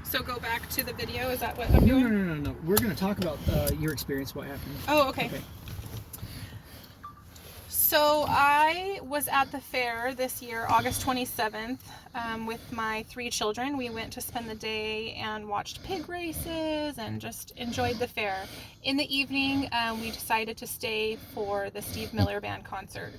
So go back to the video. Is that what I'm doing? No. We're going to talk about your experience, what happened. Oh, okay. So I was at the fair this year, August 27th, with my 3 children. We went to spend the day and watched pig races and just enjoyed the fair. In the evening, we decided to stay for the Steve Miller Band concert.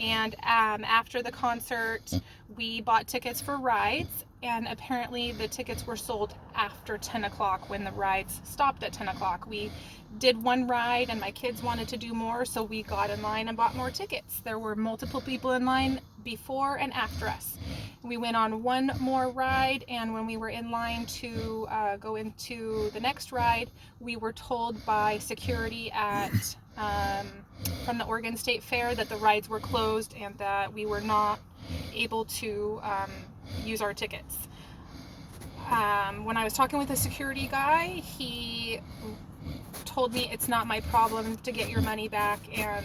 And after the concert, we bought tickets for rides, and apparently the tickets were sold after 10 o'clock when the rides stopped at 10 o'clock. We did one ride and my kids wanted to do more, so we got in line and bought more tickets. There were multiple people in line before and after us. We went on one more ride, and when we were in line to go into the next ride, we were told by security at from the Oregon State Fair that the rides were closed and that we were not able to use our tickets. When I was talking with the security guy, he told me it's not my problem to get your money back and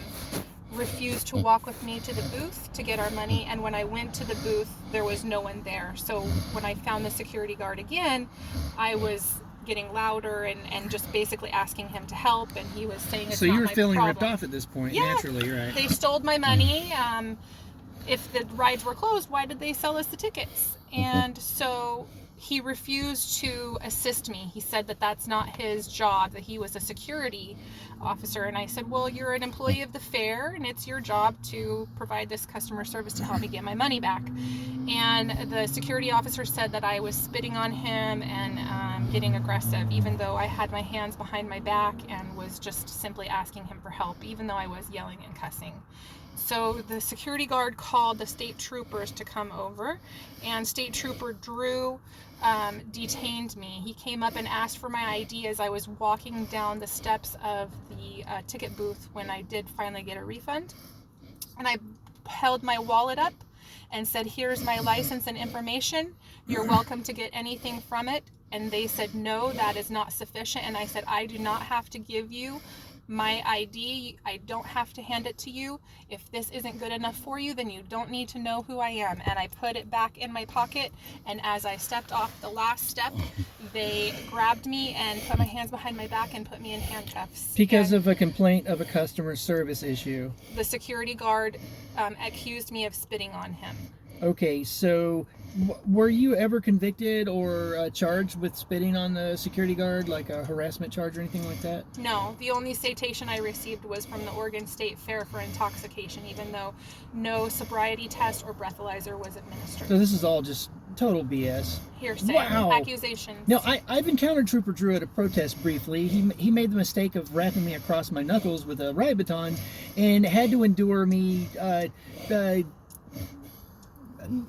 refused to walk with me to the booth to get our money. And when I went to the booth, there was no one there. So when I found the security guard again, I was getting louder and just basically asking him to help, and he was saying it's not my problem. So you were feeling ripped off at this point, yeah, naturally, right? They stole my money. If the rides were closed, why did they sell us the tickets? And so he refused to assist me. He said that that's not his job, that he was a security officer. And I said, well, you're an employee of the fair and it's your job to provide this customer service to help me get my money back. And the security officer said that I was spitting on him and getting aggressive, even though I had my hands behind my back and was just simply asking him for help, even though I was yelling and cussing. So the security guard called the state troopers to come over, and State Trooper Drew detained me. He came up and asked for my ID as I was walking down the steps of the ticket booth when I did finally get a refund. And I held my wallet up and said, here's my license and information. You're welcome to get anything from it. And they said, no, that is not sufficient. And I said, I do not have to give you my ID. I don't have to hand it to you. If this isn't good enough for you, then you don't need to know who I am. And I put it back in my pocket, and as I stepped off the last step, they grabbed me and put my hands behind my back and put me in handcuffs. Because of a complaint of a customer service issue. The security guard accused me of spitting on him. Okay, so were you ever convicted or charged with spitting on the security guard, like a harassment charge or anything like that? No, the only citation I received was from the Oregon State Fair for intoxication, even though no sobriety test or breathalyzer was administered. So this is all just total BS. Hearsay. Wow. Accusations. No, I've encountered Trooper Drew at a protest briefly. He made the mistake of wrapping me across my knuckles with a riot baton and had to endure me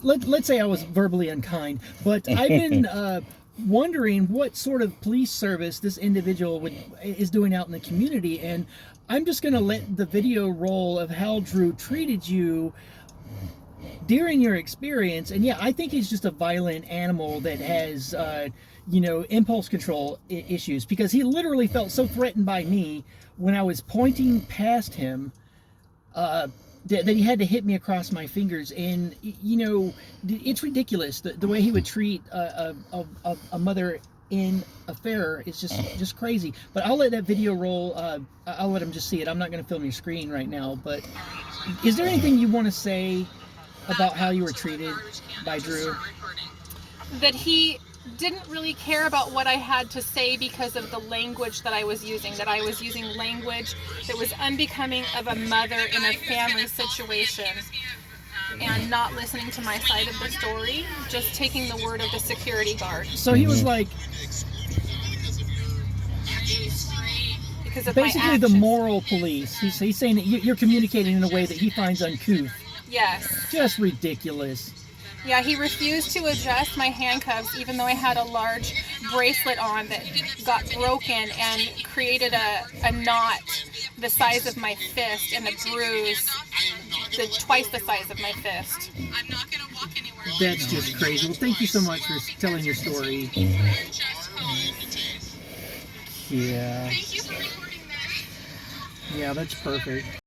let's say I was verbally unkind, but I've been wondering what sort of police service this individual is doing out in the community, and I'm just going to let the video roll of how Drew treated you during your experience. And yeah, I think he's just a violent animal that has impulse control issues, because he literally felt so threatened by me when I was pointing past him that he had to hit me across my fingers. And it's ridiculous the way he would treat a mother in a fair. Is just crazy. But I'll let that video roll. I'll let him just see it. I'm not going to film your screen right now. But is there anything you want to say about how you were treated by Drew? That he didn't really care about what I had to say because of the language that I was using, that I was using language that was unbecoming of a mother in a family situation, and not listening to my side of the story, just taking the word of the security guard. So he was like, because of basically the moral police. He's saying that you're communicating in a way that he finds uncouth. Yes. Just ridiculous. Yeah, he refused to adjust my handcuffs, even though I had a large bracelet on that got broken and created a knot the size of my fist and a bruise twice the size of my fist. That's just crazy. Well, thank you so much for telling your story. Yeah. Yeah, that's perfect.